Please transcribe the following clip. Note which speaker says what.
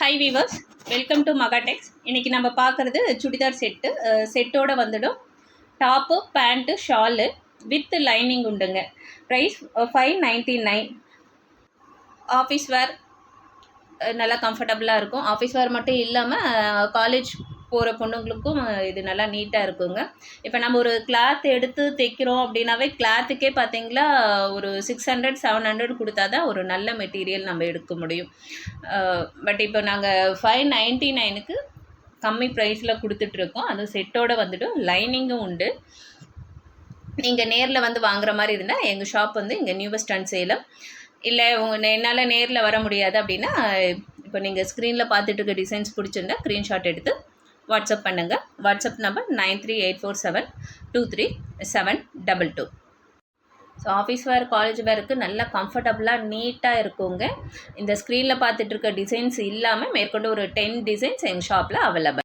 Speaker 1: High viewers, welcome to Mahatex. இன்றைக்கி நம்ம பார்க்குறது சுடிதார் செட்டோடு வந்துடும். Top, pant, shawl with lining உண்டுங்க. ப்ரைஸ் 599. ஆஃபீஸ் வேர் நல்லா கம்ஃபர்டபுளாக இருக்கும். ஆஃபீஸ் வேர் மட்டும் இல்லாமல் காலேஜ் போகிற பொண்ணுங்களுக்கும் இது நல்லா நீட்டாக இருக்குங்க. இப்போ நம்ம ஒரு கிளாத் எடுத்து தைக்கிறோம் அப்படின்னாவே கிளாத்துக்கே பார்த்திங்களா ஒரு 600-700 கொடுத்தா தான் ஒரு நல்ல மெட்டீரியல் நம்ம எடுக்க முடியும். பட் இப்போ நாங்கள் 599க்கு கம்மி ப்ரைஸில் கொடுத்துட்ருக்கோம். அதுவும் செட்டோடு வந்துட்டு லைனிங்கும் உண்டு. நீங்கள் நேரில் வந்து வாங்குற மாதிரி இருந்தால் எங்கள் ஷாப் வந்து இங்கே நியூ பஸ் ஸ்டாண்ட் சேலம். இல்லை என்னால் நேரில் வர முடியாது அப்படின்னா இப்போ நீங்கள் ஸ்க்ரீனில் பார்த்துட்டு இருக்க டிசைன்ஸ் பிடிச்சிருந்தா ஸ்க்ரீன்ஷாட் எடுத்து வாட்ஸ்அப் பண்ணுங்கள். WhatsApp number 9384723722. So office wear, college வேருக்கு நல்லா கம்ஃபர்டபுளாக நீட்டாக இருக்குங்க. இந்த ஸ்க்ரீனில் பார்த்துட்டு இருக்க டிசைன்ஸ் இல்லாமல் மேற்கொண்டு ஒரு 10 டிசைன்ஸ் எங்கள் ஷாப்பில் அவைலபிள்.